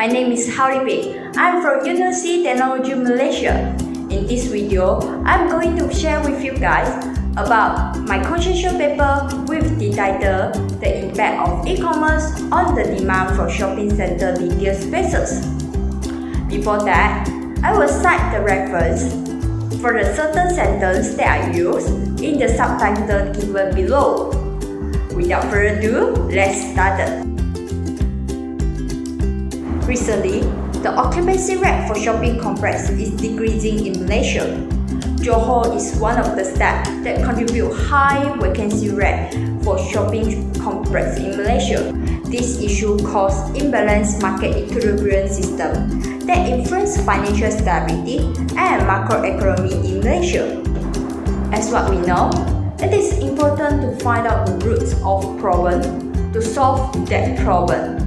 my name is Haribe. I'm from University Technology Malaysia. In this video, I'm going to share with you guys about my conceptual paper with the title The Impact of E-commerce on the Demand for Shopping Center Retail Spaces. Before that, I will cite the reference for the certain sentence that I use in the subtitle given below. Without further ado, let's start it. Recently, the occupancy rate for shopping complex is decreasing in Malaysia. Johor is one of the states that contribute high vacancy rate for shopping complex in Malaysia. This issue causes imbalanced market equilibrium system that influence financial stability and macroeconomy in Malaysia. As what we know, it is important to find out the roots of problem to solve that problem.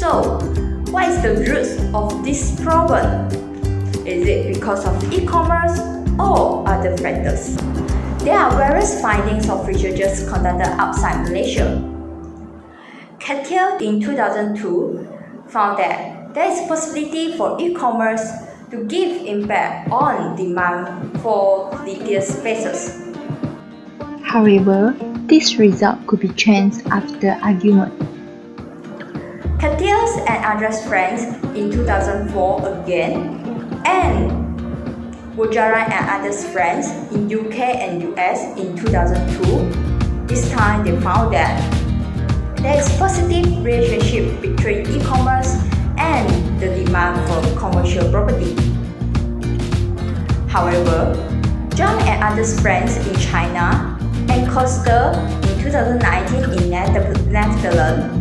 So, what is the root of this problem? Is it because of e-commerce or other factors? There are various findings of researchers conducted outside Malaysia. Conceptual in 2002 found that there is possibility for e-commerce to give impact on demand for retail spaces. However, this result could be changed after argument. Conceptual and others friends in 2004 again, and Gujarat and others friends in UK and US in 2002. This time they found that there is positive relationship between e-commerce and the demand for commercial property. However, John and others friends in China and Costa in 2019 in Netherlands,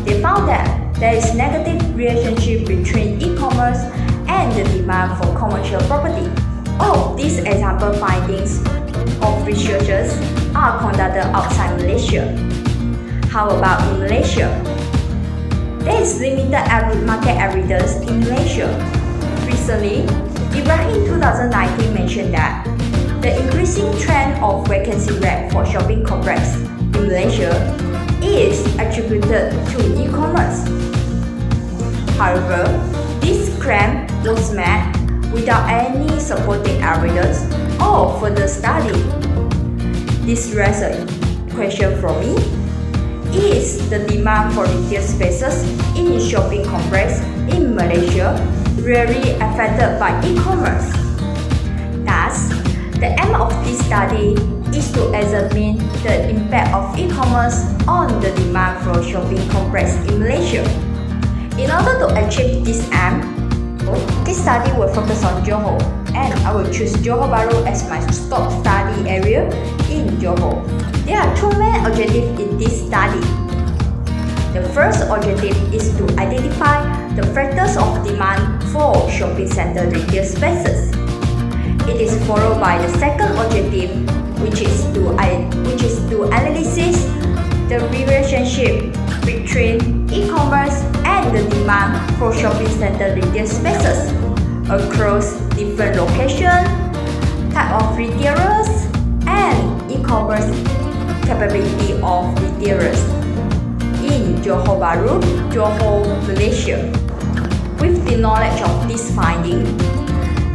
they found that there is negative relationship between e-commerce and the demand for commercial property. All of these example findings of researchers are conducted outside Malaysia. How about in Malaysia? There is limited market evidence in Malaysia. Recently, Ibrahim in 2019 mentioned that the increasing trend of vacancy rate for shopping complex in Malaysia is attributed to e-commerce. However, this claim was made without any supporting evidence or further study. This raises a question for me. Is the demand for retail spaces in shopping complex in Malaysia really affected by e-commerce? Thus, the aim of this study is to examine the impact of e-commerce on the demand for shopping complex in Malaysia. In order to achieve this aim, this study will focus on Johor, and I will choose Johor Bahru as my top study area in Johor. There are two main objectives in this study. The first objective is to identify the factors of demand for shopping center retail spaces. It is followed by the second objective, which is to analyze the relationship between e-commerce and the demand for shopping center retail spaces across different locations, type of retailers, and e-commerce capability of retailers in Johor Bahru, Johor, Malaysia. With the knowledge of this finding,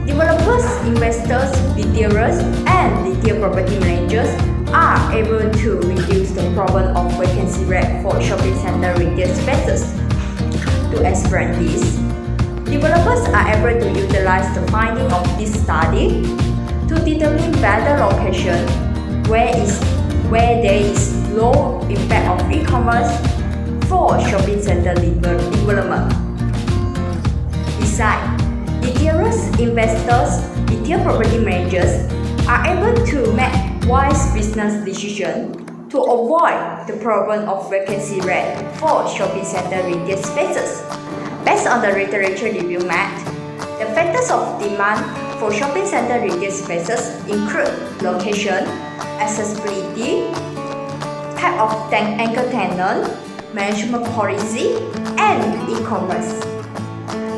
developers, investors, retailers, and retail property managers are able to reduce the problem of vacancy rate for shopping center retail spaces. To explain this, developers are able to utilize the finding of this study to determine better location where there is low impact of e-commerce for shopping center development. Besides, retailers, investors, retail property managers are able to make wise business decisions to avoid the problem of vacancy rate for shopping center retail spaces. Based on the literature review made, the factors of demand for shopping center retail spaces include location, accessibility, type of anchor tenant, management policy, and e-commerce.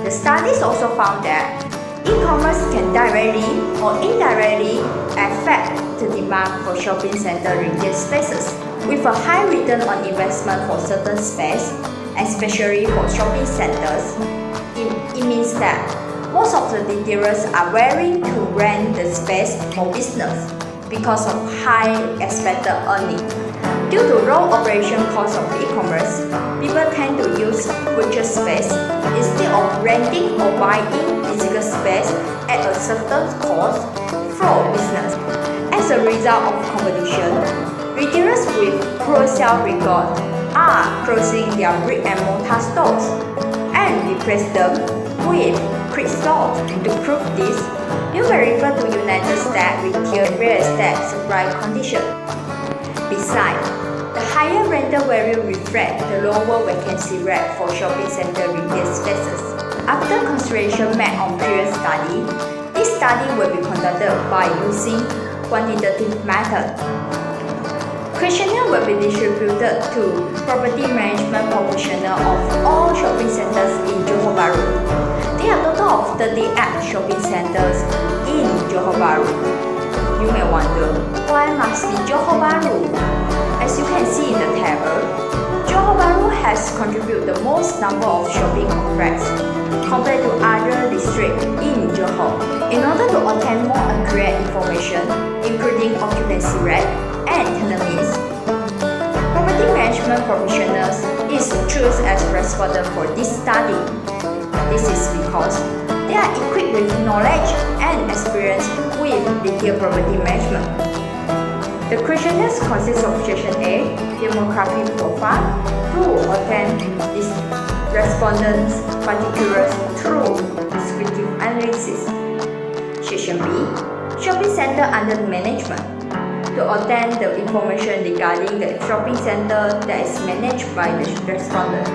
The studies also found that e-commerce can directly or indirectly affect the demand for shopping center retail spaces. with a high return on investment for certain space, especially for shopping centers. It means that most of the retailers are willing to rent the space for business because of high expected earning. Due to low operation cost of e-commerce, people tend to use virtual space instead of renting or buying physical space at a certain cost for business. As a result of competition, retailers with poor sales record are closing their brick-and-mortar stores and replace them with quick stores. To prove this, you may refer to United States retail real estate supply condition. Besides, the higher rental value reflects the lower vacancy rate for shopping center retail spaces. After consideration made on previous study, this study will be conducted by using quantitative method. Questionnaire will be distributed to property management professionals of all shopping centers in Johor Bahru. There are a total of 38 shopping centers in Johor Bahru. You may wonder, why must be Johor Bahru? As you can see in the table, Johor Bahru has contributed the most number of shopping complexes compared to other districts in Johor. In order to obtain more accurate information, including occupancy rate and tenants, property management professionals is chosen as respondent for this study. This is because they are equipped with knowledge and experience with retail property management. The questionnaires consist of Section A, demographic profile, to obtain this respondents' particulars through descriptive analysis. Section B, shopping center under management, to obtain the information regarding the shopping center that is managed by the respondent.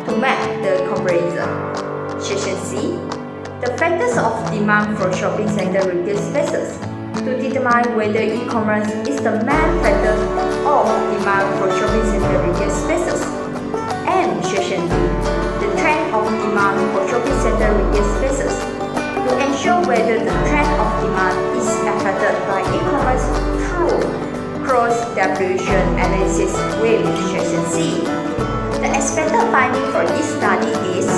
To make the comparison. Section C, the factors of demand for shopping center retail spaces, to determine whether e-commerce is the main factor of demand for shopping center retail spaces. And Section D, the trend of demand for shopping center retail spaces, to ensure whether the trend of demand is affected by e-commerce through cross-distribution analysis with Section C. The expected finding for this study is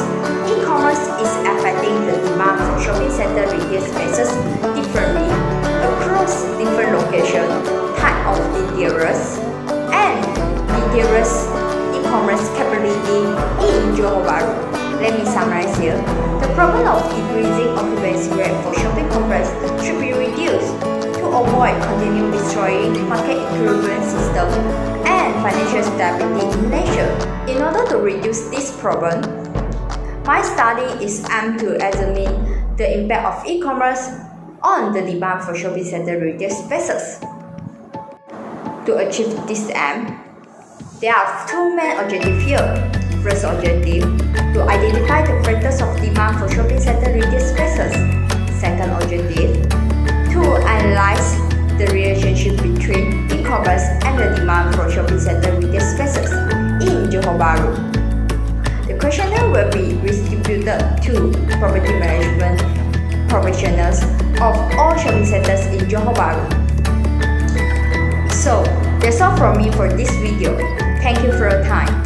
e-commerce is affecting the demand for shopping center retail spaces differently across different locations, type of retailers, and retailers' e-commerce capability in Johor Bahru. Let me summarize here. The problem of decreasing occupancy rate for shopping complex should be reduced to avoid continuing destroying market equilibrium system and financial stability in nature. In order to reduce this problem, my study is aimed to examine the impact of e-commerce on the demand for shopping center retail spaces. To achieve this aim, there are two main objectives here. First objective, to identify the factors of demand for shopping center retail spaces. Second objective, to analyze the relationship between e-commerce and the demand for shopping center retail spaces in Johor Bahru. The questionnaire will be distributed to property management professionals of all shopping centers in Johor Bahru. So, that's all from me for this video. Thank you for your time.